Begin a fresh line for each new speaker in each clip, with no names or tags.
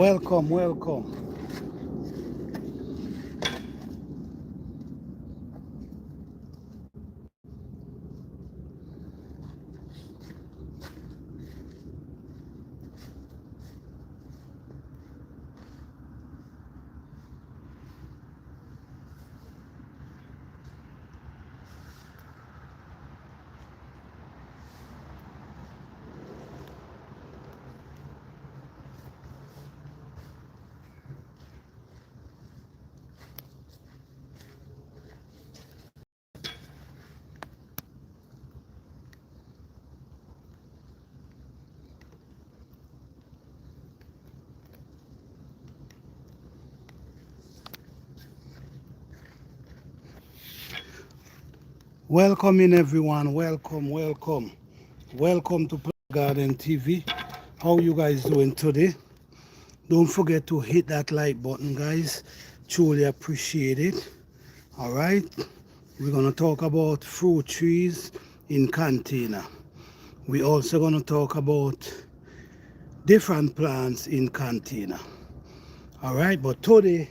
Welcome, welcome. Welcome in everyone. Welcome, welcome. Welcome to Garden TV. How you guys doing today? Don't forget to hit that like button, guys. Truly appreciate it. All right. We're going to talk about fruit trees in container. We're also going to talk about different plants in container. All right. But today,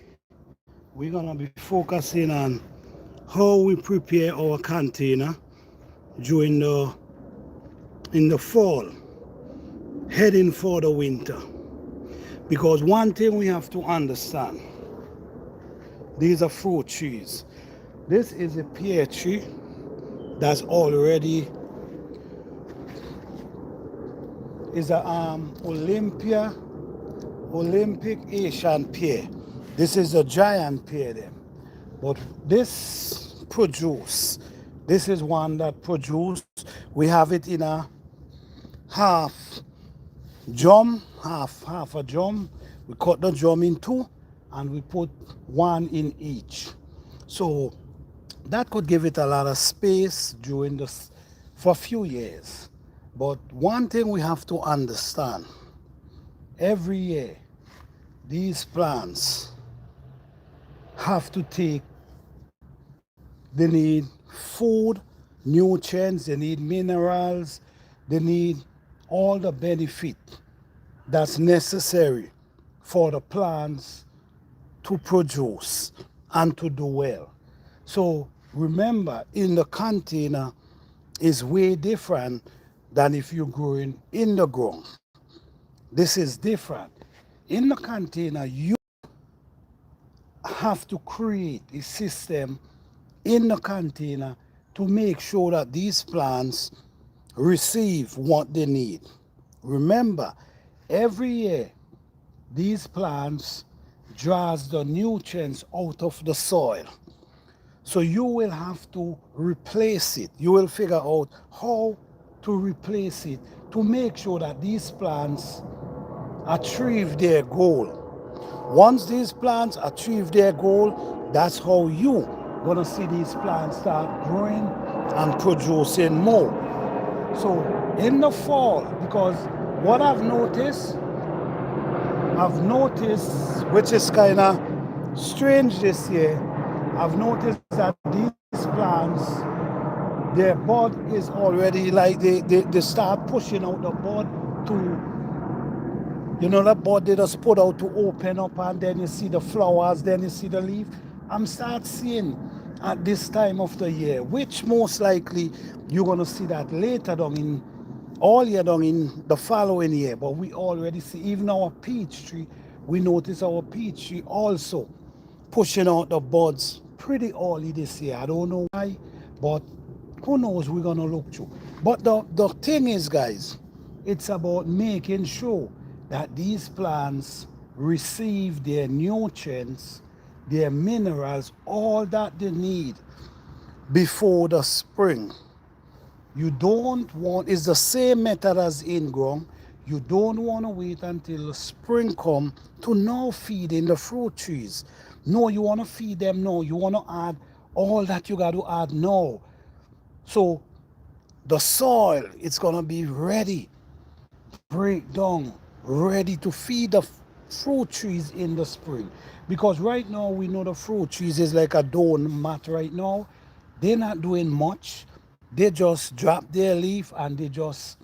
we're going to be focusing on how we prepare our container during in the fall, heading for the winter. Because one thing we have to understand, these are fruit trees. This is a pear tree that's already is a Olympic Asian pear. This is a giant pear then. But this is one that produce. We have it in a half a drum. We cut the drum in two and we put one in each. So that could give it a lot of space during this for a few years. But one thing we have to understand, every year these plants have to take, they need food, nutrients, they need minerals, they need all the benefit that's necessary for the plants to produce and to do well. So remember, in the container is way different than if you're growing in the ground. This is different. In the container, you have to create a system in the container to make sure that these plants receive what they need. Remember, every year these plants draws the nutrients out of the soil. So you will have to replace it. You will figure out how to replace it to make sure that these plants achieve their goal. Once these plants achieve their goal, that's how you gonna see these plants start growing and producing more. So in the fall, because what I've noticed, which is kind of strange this year, I've noticed that these plants, their bud is already like they start pushing out the bud to, the bud they just put out to open up, and then you see the flowers, then you see the leaf. I'm start seeing at this time of the year, which most likely you're gonna see that later down in all year down in the following year. But we already see, even our peach tree, we notice our peach tree also pushing out the buds pretty early this year. I don't know why, but who knows, we're gonna look through. But the thing is, guys, it's about making sure that these plants receive their nutrients their minerals, all that they need before the spring. You don't want, it's the same method as in ground. You don't want to wait until the spring come to now feed in the fruit trees. No, you want to feed them now. You want to add all that you got to add now. So the soil, it's going to be ready, break down, ready to feed the fruit trees in the spring. Because right now we know the fruit trees is like a down mat right now. They're not doing much. They just drop their leaf and they just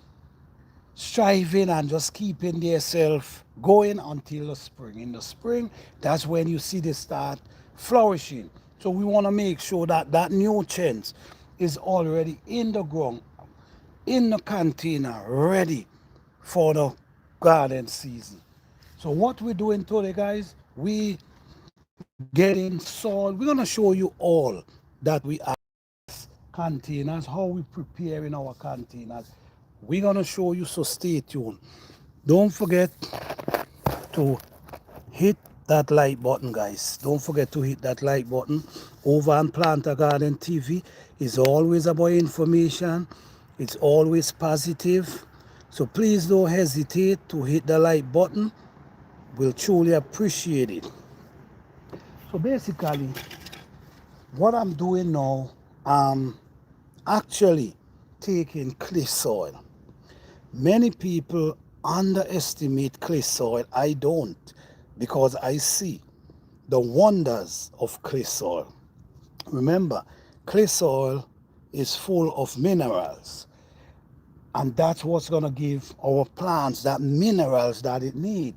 striving and just keeping themselves going until the spring. In the spring, that's when you see they start flourishing. So we want to make sure that that nutrients is already in the ground, in the container, ready for the garden season. So what we're doing today, guys, we getting soil. We're gonna show you all that we have containers, how we prepare in our containers. We're gonna show you, so stay tuned. Don't forget to hit that like button, guys. Don't forget to hit that like button. Over on Planter Garden TV is always about information. It's always positive. So please don't hesitate to hit the like button. We'll truly appreciate it. So basically, what I'm doing now, I'm actually taking clay soil. Many people underestimate clay soil. I don't, because I see the wonders of clay soil. Remember, clay soil is full of minerals, and that's what's going to give our plants that minerals that it need.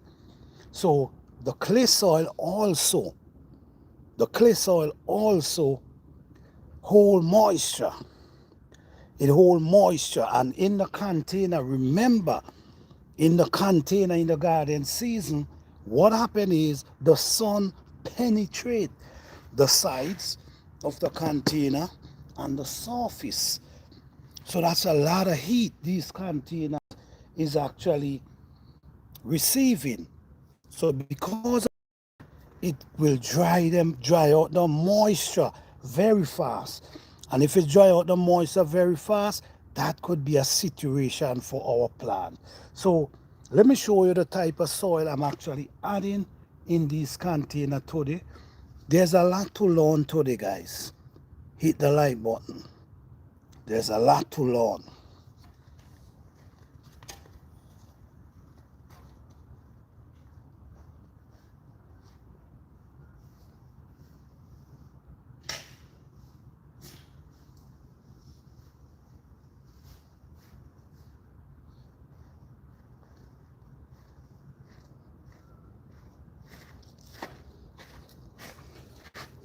So the clay soil also hold moisture. It hold moisture, and in the container, remember, in the container in the garden season, what happened is the sun penetrate the sides of the container and the surface. So that's a lot of heat these containers is actually receiving. So because it will dry out the moisture very fast. And if it dry out the moisture very fast, that could be a situation for our plant. So let me show you the type of soil I'm actually adding in this container today. There's a lot to learn today, guys. Hit the like button. There's a lot to learn.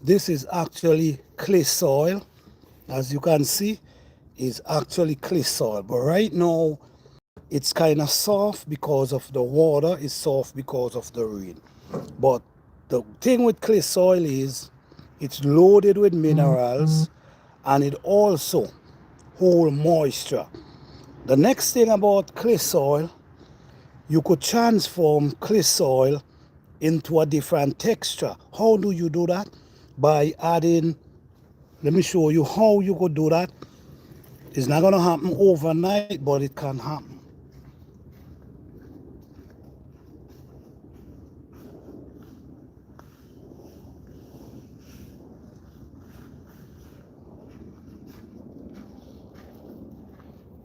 This is actually clay soil. As you can see, is actually clay soil. But right now, it's kind of soft because of the water. It's soft because of the rain. But the thing with clay soil is it's loaded with minerals, and it also holds moisture. The next thing about clay soil, you could transform clay soil into a different texture. How do you do that? By adding, let me show you how you could do that. It's not going to happen overnight, but it can happen.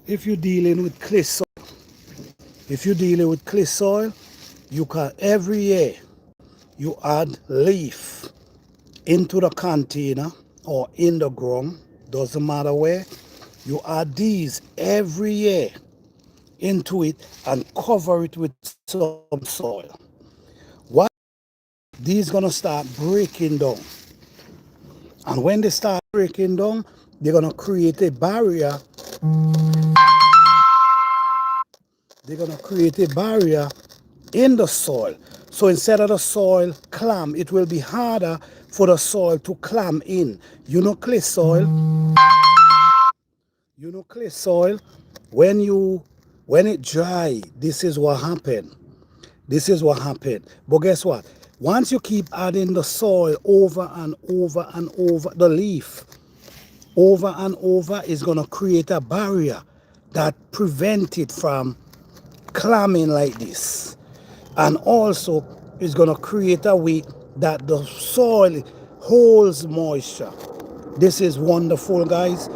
If you're dealing with clay soil, you can every year you add leaf into the container or in the ground, doesn't matter where. You add these every year into it and cover it with some soil. What these gonna start breaking down, and when they start breaking down, they're gonna create a barrier. They're gonna create a barrier in the soil. So instead of the soil clamp, it will be harder for the soil to clamp in. You know clay soil. When it dry, this is what happened. But guess what? Once you keep adding the soil over and over and over, the leaf over and over is going to create a barrier that prevents it from clamming like this. And also it's going to create a way that the soil holds moisture. This is wonderful, guys.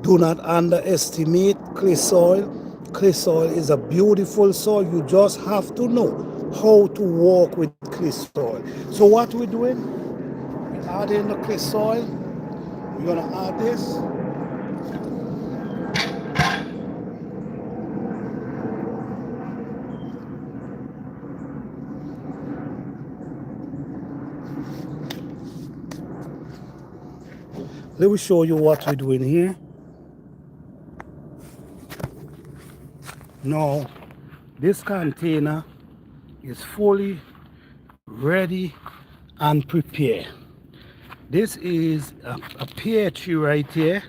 Do not underestimate clay soil. Clay soil is a beautiful soil. You just have to know how to work with clay soil. So what we're doing, we're adding the clay soil. We're going to add this. Let me show you what we're doing here. Now, this container is fully ready and prepared. This is a pear tree right here.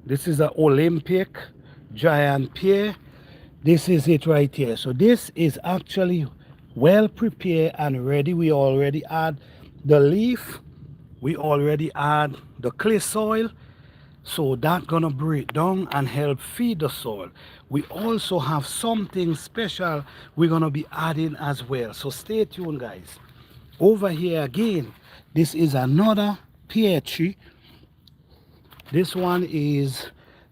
This is an Olympic giant pear. This is it right here. So this is actually well prepared and ready. We already add the leaf. We already add the clay soil. So that's gonna break down and help feed the soil. We also have something special we're gonna be adding as well. So stay tuned, guys. Over here again, this is another pear tree. This one is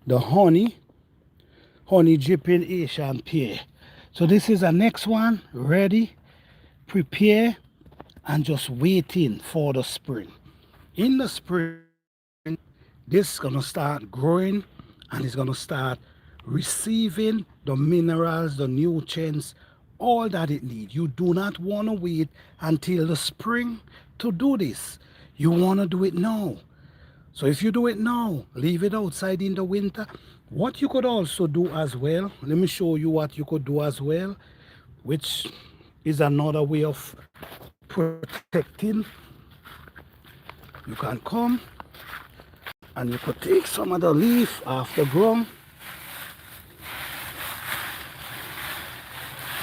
the honey dripping Asian pear. So this is the next one, ready, prepare, and just waiting for the spring. In the spring, this is gonna start growing and it's gonna start receiving the minerals, the nutrients, all that it needs. You do not want to wait until the spring to do this. You want to do it now. So if you do it now, leave it outside in the winter. What you could also do as well, let me show you what you could do as well, which is another way of protecting. You can come and you could take some of the leaf off the ground.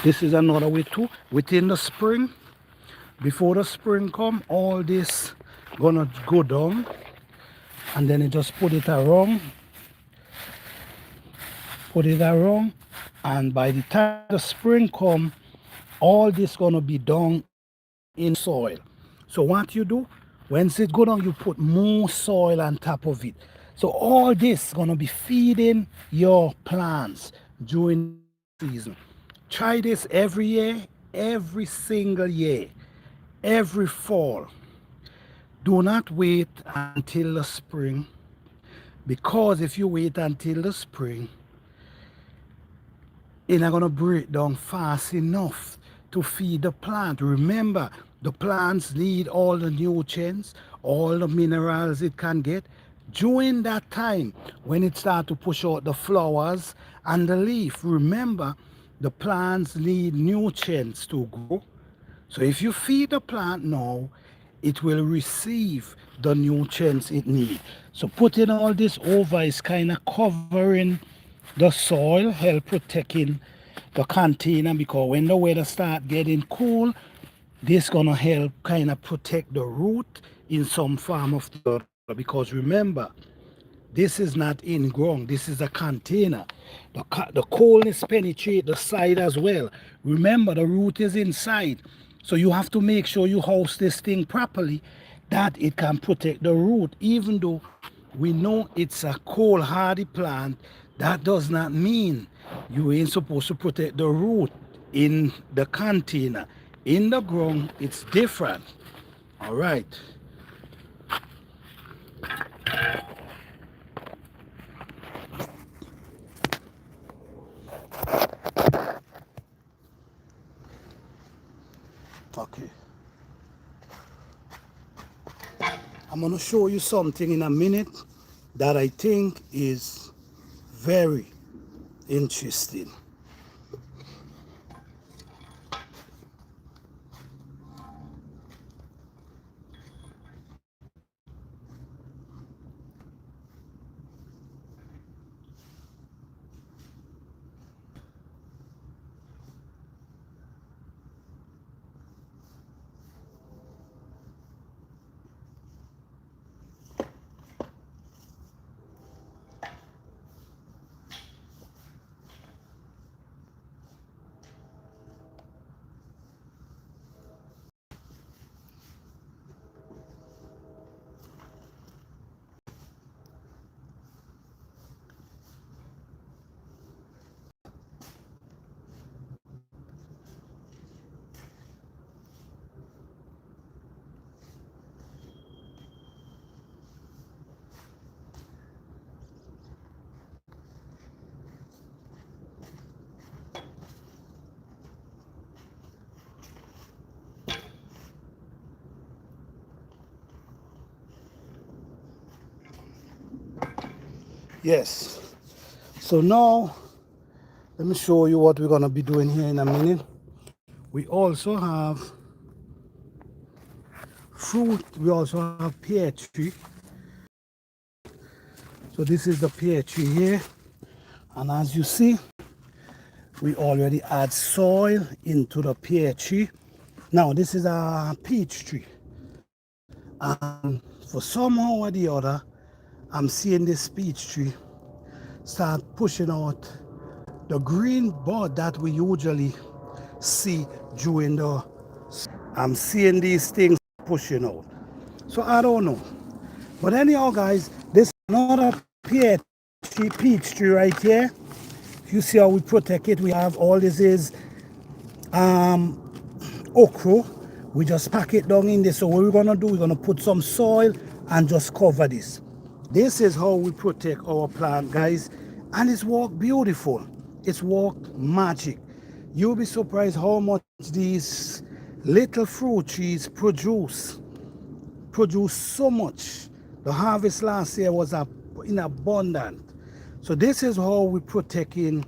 This is another way too. Within the spring, before the spring come, all this gonna go down, and then you just put it around, and by the time the spring come, all this gonna be down in soil. So what you do, once it go down, you put more soil on top of it. So all this gonna be feeding your plants during the season. Try this every year, every single year, every fall. Do not wait until the spring, because if you wait until the spring, it's not going to break down fast enough to feed the plant. Remember, the plants need all the nutrients, all the minerals it can get. During that time, when it starts to push out the flowers and the leaf, remember, the plants need nutrients to grow. So if you feed the plant now, it will receive the nutrients it needs. So putting all this over is kind of covering the soil, help protecting the container, because when the weather start getting cool, this gonna help kind of protect the root in some form of the other. Because remember, this is not in ground, this is a container. The coldness penetrate the side as well. Remember, the root is inside. So you have to make sure you house this thing properly, that it can protect the root. Even though we know it's a cold hardy plant, that does not mean you ain't supposed to protect the root in the container. In the ground, it's different. All right. Okay. I'm going to show you something in a minute that I think is very interesting. Yes. So now, let me show you what we're going to be doing here in a minute. We also have fruit. We also have pear tree. So this is the pear tree here. And as you see, we already add soil into the pear tree. Now this is a peach tree. And for somehow or the other, I'm seeing this peach tree start pushing out the green bud that we usually see during the... I'm seeing these things pushing out. So I don't know. But anyhow, guys, this is another pear tree, peach tree right here. You see how we protect it. We have all this is okra. We just pack it down in this. So what we're gonna do, we're gonna put some soil and just cover this. This is how we protect our plant, guys. And it's worked beautiful. It's worked magic. You'll be surprised how much these little fruit trees produce so much. The harvest last year was in abundant. So this is how we protecting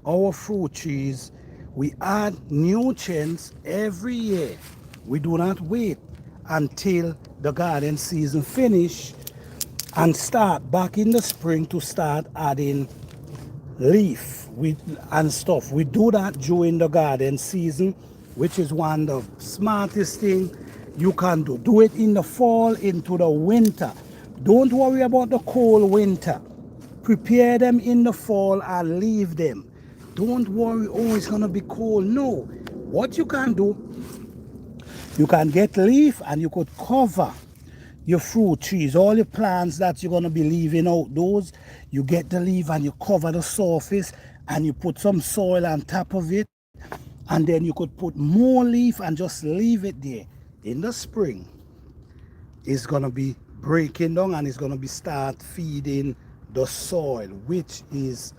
our fruit trees. We add nutrients every year. We do not wait until the garden season finish and start back in the spring to start adding leaf and stuff. We do that during the garden season, which is one of the smartest thing you can do. Do it in the fall into the winter. Don't worry about the cold winter. Prepare them in the fall and leave them. Don't worry, oh, it's gonna be cold. No. What you can do, you can get leaf and you could cover your fruit trees, all your plants that you're going to be leaving outdoors. You get the leaf and you cover the surface and you put some soil on top of it, and then you could put more leaf and just leave it there. In the spring, it's going to be breaking down and it's going to be start feeding the soil, which is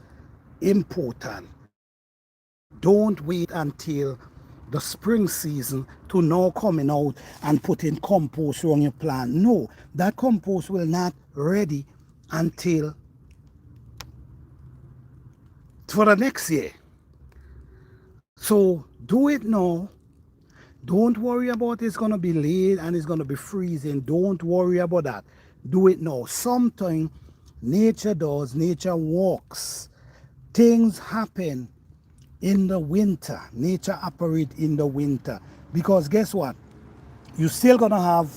important. Don't wait until the spring season to now coming out and putting compost on your plant. No, that compost will not ready until for the next year. So do it now. Don't worry about it's going to be late and it's going to be freezing. Don't worry about that. Do it now. Sometimes nature does, nature works. Things happen in the winter. Nature operates in the winter. Because guess what? You're still going to have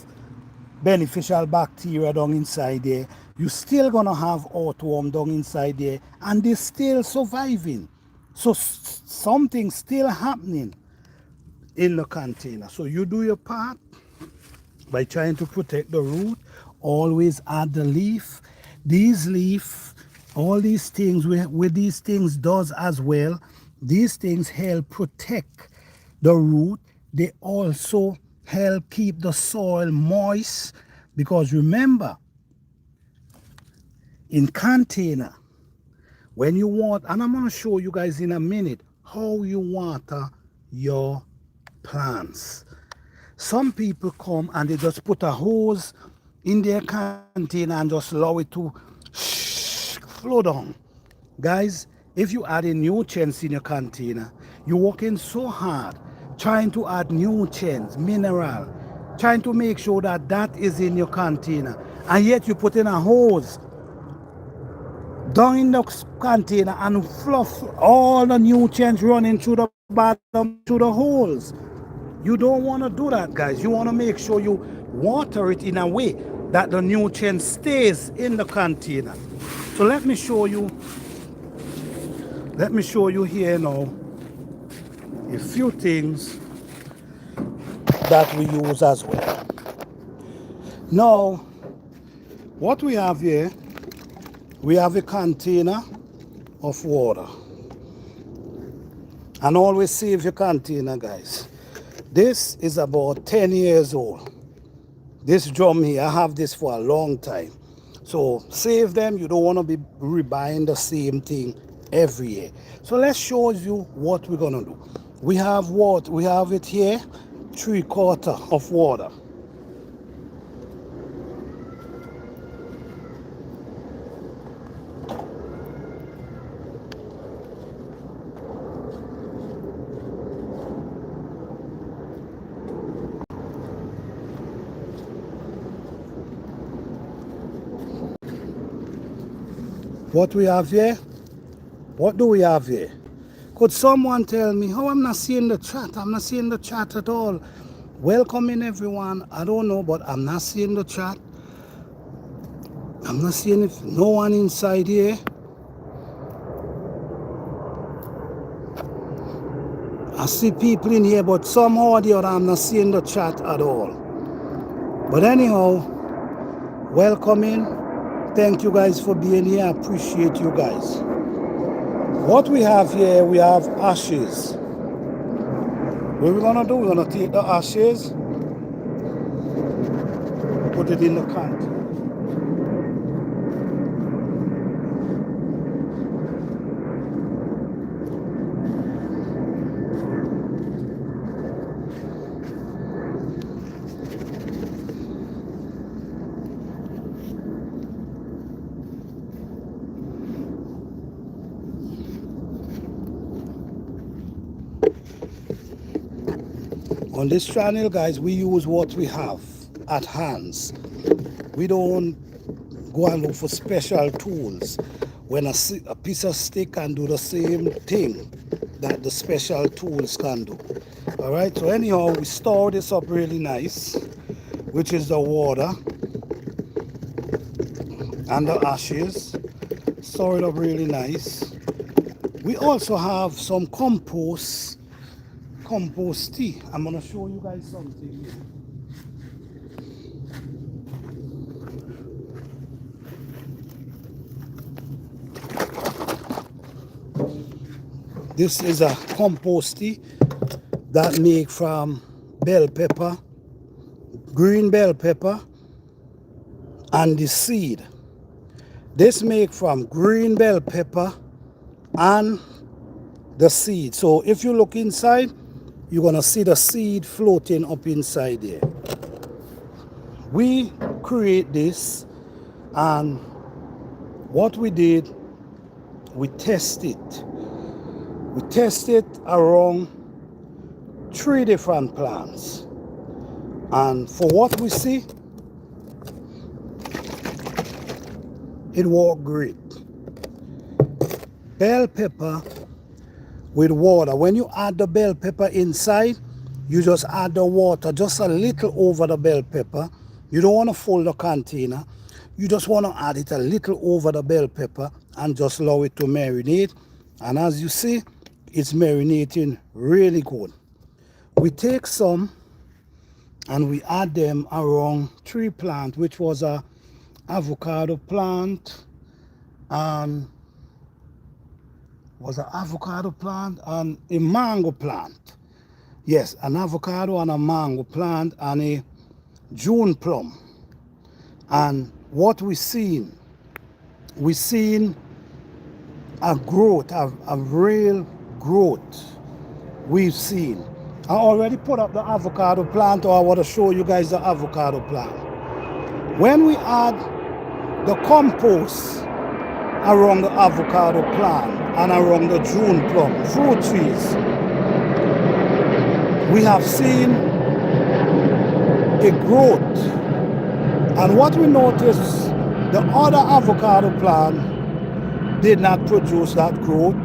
beneficial bacteria down inside there. You're still going to have earthworm down inside there. And they're still surviving. So something's still happening in the container. So you do your part by trying to protect the root. Always add the leaf. These leaf, all these things, with these things does as well. These things help protect the root. They also help keep the soil moist, because remember, in container, when you water, and I'm going to show you guys in a minute how you water your plants. Some people come and they just put a hose in their container and just allow it to flow down. Guys, if you add in nutrients in your container, you're working so hard trying to add nutrients, mineral, trying to make sure that that is in your container, and yet you put in a hose down in the container and fluff all the nutrients running through the bottom, through the holes. You don't want to do that, guys. You want to make sure you water it in a way that the nutrient stays in the container. So let me show you here now a few things that we use as well. Now, what we have here, we have a container of water. And always save your container, guys. This is about 10 years old. This drum here, I have this for a long time. So save them. You don't want to be rebuying the same thing every year. So let's show you what we're going to do. We have water. We have it here, 3/4 of water. What we have here? What do we have here? Could someone tell me? Oh, I'm not seeing the chat. I'm not seeing the chat at all. Welcome in, everyone. I don't know, but I'm not seeing the chat. I'm not seeing if no one inside here. I see people in here, but somehow or the other, I'm not seeing the chat at all. But anyhow, welcome in. Thank you guys for being here. I appreciate you guys. What we have here, we have ashes. What we're gonna do, we're gonna take the ashes, put it in the can. On this channel, guys, we use what we have at hands. We don't go and look for special tools when a piece of stick can do the same thing that the special tools can do. All right, so anyhow, we store this up really nice, which is the water and the ashes. Store it up really nice. We also have some compost tea. I'm gonna show you guys something here. This is a compost tea that make from bell pepper, green bell pepper, and the seed. This make from green bell pepper and the seed. So if you look inside, you're gonna see the seed floating up inside there. We create this, and what we did, we test it. We test it around 3 different plants. And for what we see, it worked great. Bell pepper with water. When you add the bell pepper inside, you just add the water just a little over the bell pepper. You don't want to fill the container. You just want to add it a little over the bell pepper and just allow it to marinate. And as you see, it's marinating really good. We take some and we add them around 3 plants, which was a avocado plant and a mango plant. Yes, an avocado and a mango plant and a June plum. And what we seen a growth, a real growth we've seen. I already put up the avocado plant, or I want to show you guys the avocado plant. When we add the compost around the avocado plant and around the June plum fruit trees, we have seen a growth. And what we noticed, the other avocado plant did not produce that growth.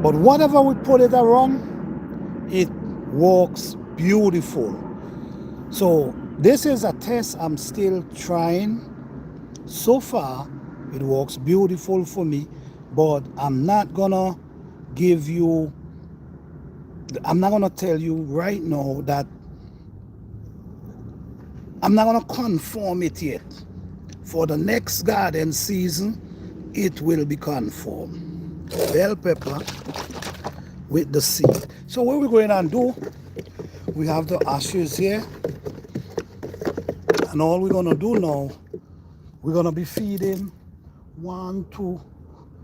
But whatever we put it around, it works beautiful. So this is a test I'm still trying. So far, it works beautiful for me, but I'm not gonna tell you right now that I'm not gonna conform it yet. For the next garden season, it will be conformed. Bell pepper with the seed. So what we're going to do, we have the ashes here, and all we're going to do now, we're going to be feeding 1, 2,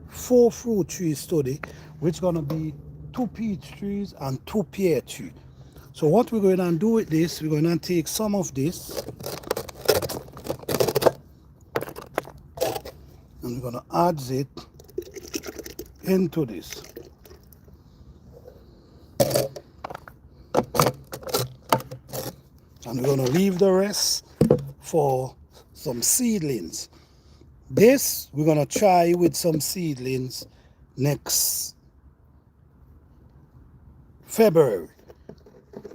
4 fruit trees today, which is going to be 2 peach trees and 2 pear trees. So what we're going to do with this, we're going to take some of this and we're going to add it into this. And we're going to leave the rest for some seedlings. This we're gonna try with some seedlings next February.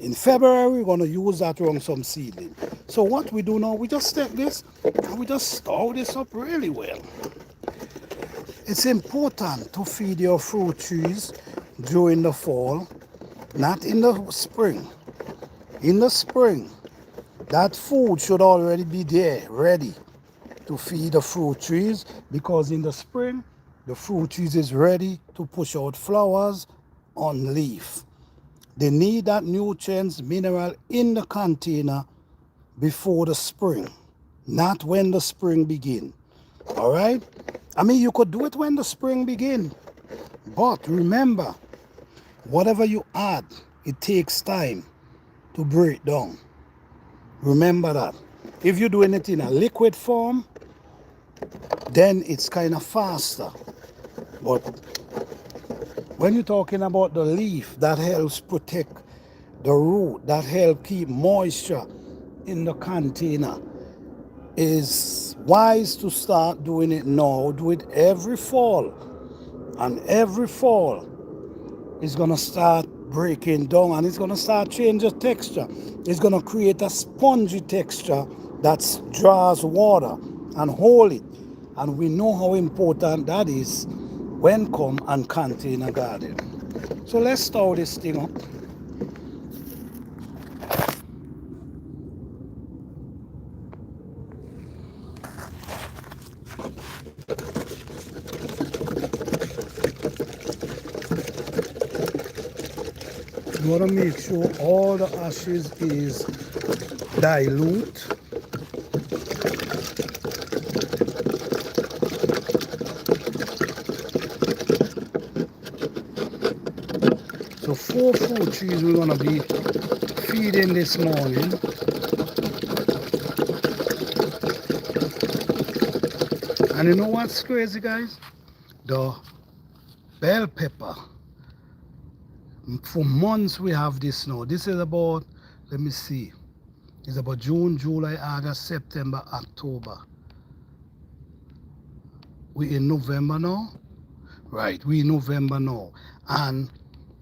In February, we're going to use that on some seedling. So what we do now, we just take this and we just store this up really well. It's important to feed your fruit trees during the fall, not in the spring. In the spring, that food should already be there, ready to feed the fruit trees, because in the spring, the fruit trees is ready to push out flowers on leaf. They need that nutrients, mineral in the container before the spring, not when the spring begin. All right? I mean, you could do it when the spring begin, but remember, whatever you add, it takes time to break down. Remember that. If you're doing it in a liquid form, then it's kind of faster. But when you're talking about the leaf, that helps protect the root, that helps keep moisture in the container, is wise to start doing it now. Do it every fall. And every fall is going to start breaking down and it's going to start changing texture. It's going to create a spongy texture that draws water and hold it. And we know how important that is when come and container garden. So let's store this thing up. You want to make sure all the ashes is dilute. So 4 fruit trees we're going to be feeding this morning. And you know what's crazy, guys? The bell pepper. For months we have this now. This is about, let me see, it's about June, July, August, September, October. We in November now? Right, we in November now. And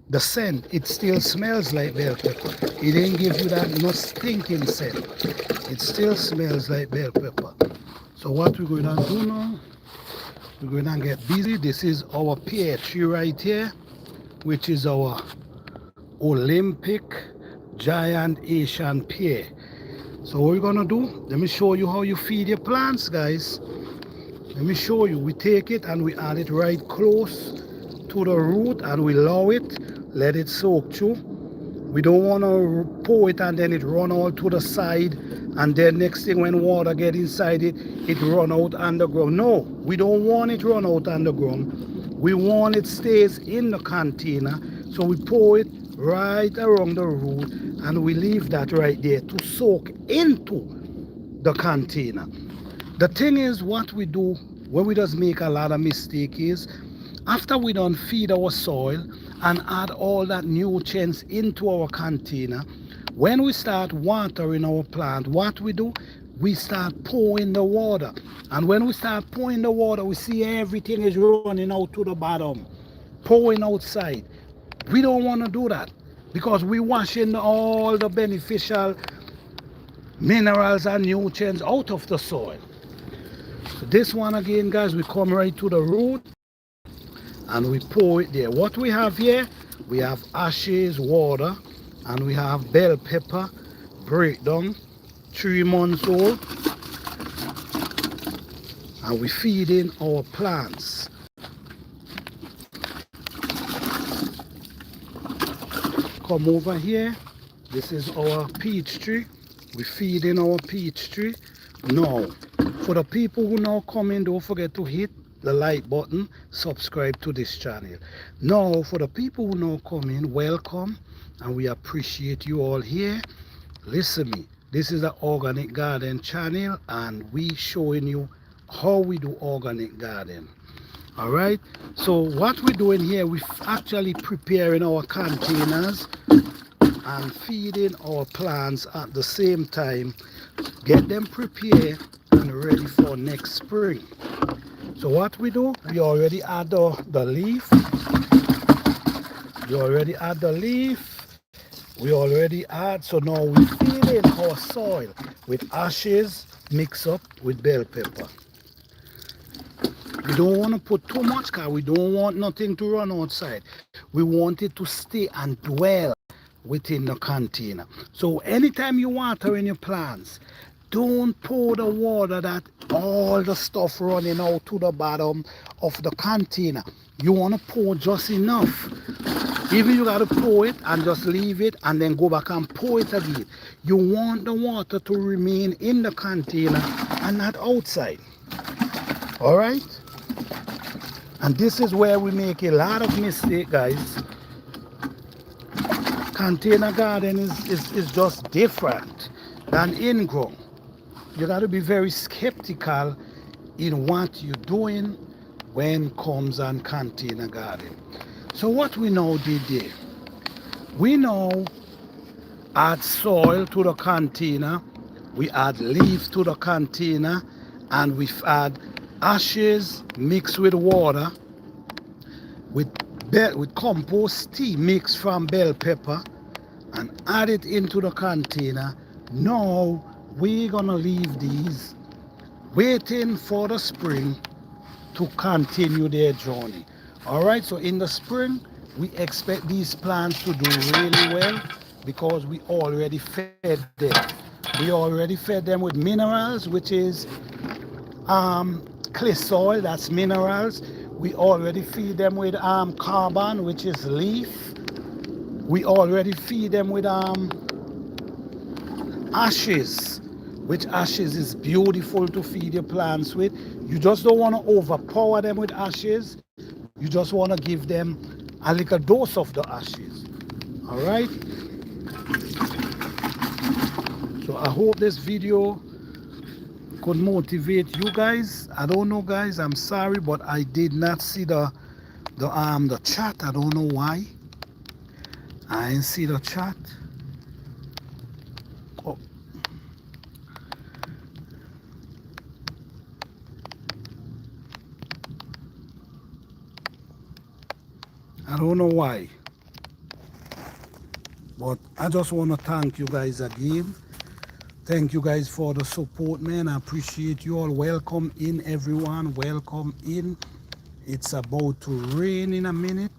the scent, it still smells like bell pepper. It didn't give you that no stinking scent. It still smells like bell pepper. So what we're going to do now, we're going to get busy. This is our pear tree right here, which is our Olympic giant Asian pear. So what we're gonna do, let me show you how you feed your plants, guys. Let me show you. We take it and we add it right close to the root and we allow it, let it soak through. We don't want to pour it and then it run out to the side, and then next thing when water get inside it, it run out underground. No, we don't want it run out underground. We want it stays in the container. So we pour it right around the root and we leave that right there to soak into the container. The thing is, what we do when we just make a lot of mistake is, after we don't feed our soil and add all that nutrients into our container, when we start watering our plant, what we do, we start pouring the water. And when we start pouring the water, we see everything is running out to the bottom, pouring outside. We don't want to do that, because we're washing all the beneficial minerals and nutrients out of the soil. So this one again, guys, we come right to the root and we pour it there. What we have here, we have ashes, water, and we have bell pepper, breakdown, 3 months old, and we feed in our plants. Come over here, this is our peach tree. We feed in our peach tree. Now, for the people who now come in, don't forget to hit the like button, subscribe to this channel. Now, for the people who now come in, welcome, and we appreciate you all here. Listen me, this is the Organic Garden channel, and we showing you how we do organic garden. All right, so what we're doing here, we're actually preparing our containers, and feeding our plants at the same time, get them prepared and ready for next spring. So what we do, we already add the leaf. We already add the leaf. We already add, so now we fill in our soil with ashes mixed up with bell pepper. We don't want to put too much because we don't want nothing to run outside. We want it to stay and dwell within the container. So anytime you water in your plants, don't pour the water that all the stuff running out to the bottom of the container. You want to pour just enough. Even you got to pour it and just leave it and then go back and pour it again. You want the water to remain in the container and not outside. All right? And this is where we make a lot of mistakes, guys. Container garden is just different than in-grown. You got to be very skeptical in what you're doing when it comes on container garden. So what we now did there, we now add soil to the container, we add leaves to the container, and we add ashes mixed with water, with compost tea mixed from bell pepper, and add it into the container. Now we're gonna leave these waiting for the spring to continue their journey. All right, so in the spring we expect these plants to do really well because we already fed them. We already fed them with minerals, which is clay soil, that's minerals. We already feed them with carbon, which is leaf. We already feed them with ashes, which ashes is beautiful to feed your plants with. You just don't want to overpower them with ashes. You just want to give them a little dose of the ashes. All right? So I hope this video could motivate you guys. I don't know, guys, I'm sorry, but I did not see the chat. I don't know why. I didn't see the chat. Oh. I don't know why. But I just want to thank you guys again. Thank you guys for the support, man. I appreciate you all. Welcome in, everyone. Welcome in. It's about to rain in a minute.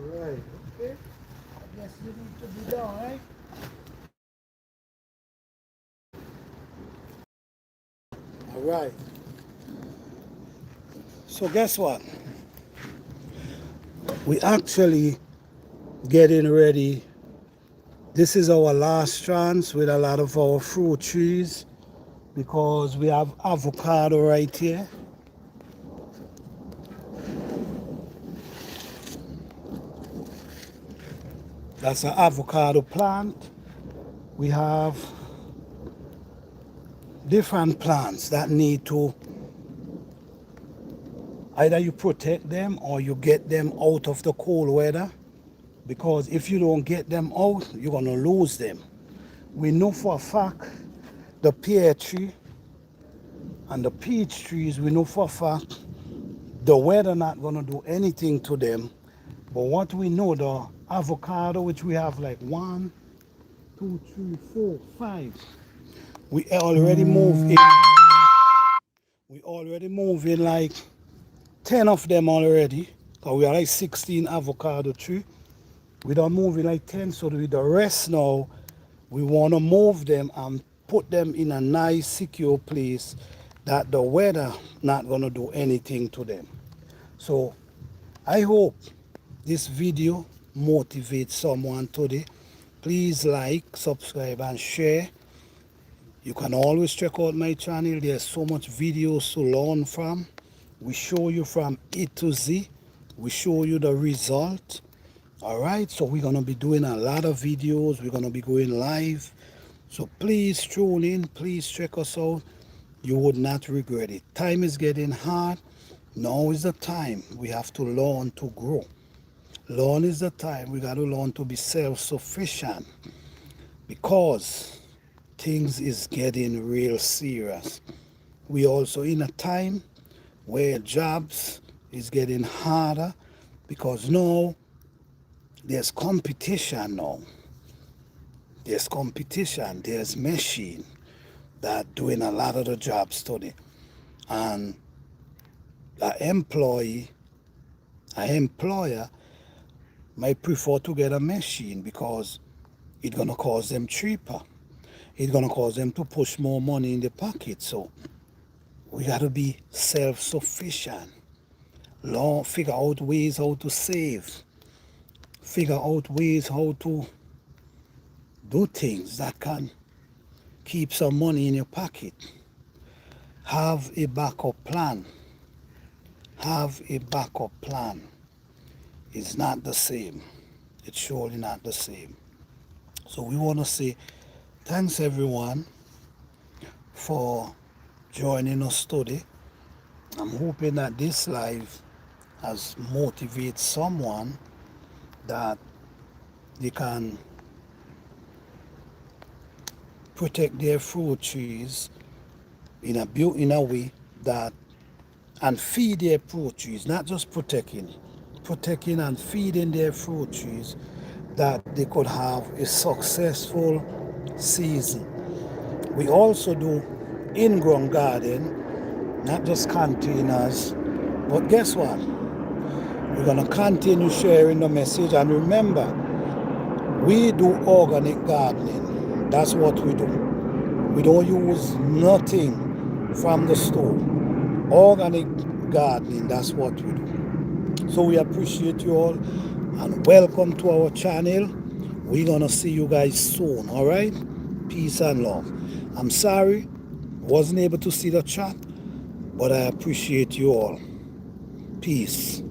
Right, okay. I guess you need to be done, right? All right. So guess what? We actually getting ready. This is our last chance with a lot of our fruit trees because we have avocado right here. That's an avocado plant. We have different plants that need to either you protect them or you get them out of the cold weather, because if you don't get them out, you're gonna lose them. We know for a fact the pear tree and the peach trees, we know for a fact the weather not gonna do anything to them. But what we know, the avocado, which we have like 1, 2, 3, 4, 5, we already move in. We already move in like 10 of them already. Cause we are like 16 avocado tree. We don't move in like 10, so with the rest now, we want to move them and put them in a nice secure place that the weather not going to do anything to them. So I hope this video motivates someone today. Please like, subscribe and share. You can always check out my channel. There's so much videos to learn from. We show you from A to Z. We show you the result. All right, so we're going to be doing a lot of videos. We're going to be going live. So please tune in. Please check us out. You would not regret it. Time is getting hard. Now is the time. We have to learn to grow. Learn is the time. We got to learn to be self-sufficient, because things is getting real serious. We also in a time where jobs is getting harder, because now there's competition now. There's competition. There's machine that doing a lot of the jobs today. And an employer might prefer to get a machine because it's going to cost them cheaper. It's going to cause them to push more money in the pocket. So we got to be self-sufficient. Figure out ways how to save. Figure out ways how to do things that can keep some money in your pocket. Have a backup plan. Have a backup plan. It's not the same. It's surely not the same. So we want to say thanks everyone for joining us today. I'm hoping that this live has motivated someone that they can protect their fruit trees in a way that, and feed their fruit trees, not just protecting and feeding their fruit trees, that they could have a successful season. We also do in-ground garden, not just containers, but guess what? We're going to continue sharing the message. And remember, we do organic gardening. That's what we do. We don't use nothing from the store. Organic gardening, that's what we do. So we appreciate you all and welcome to our channel. We're going to see you guys soon, all right? Peace and love. I'm sorry, wasn't able to see the chat, but I appreciate you all. Peace.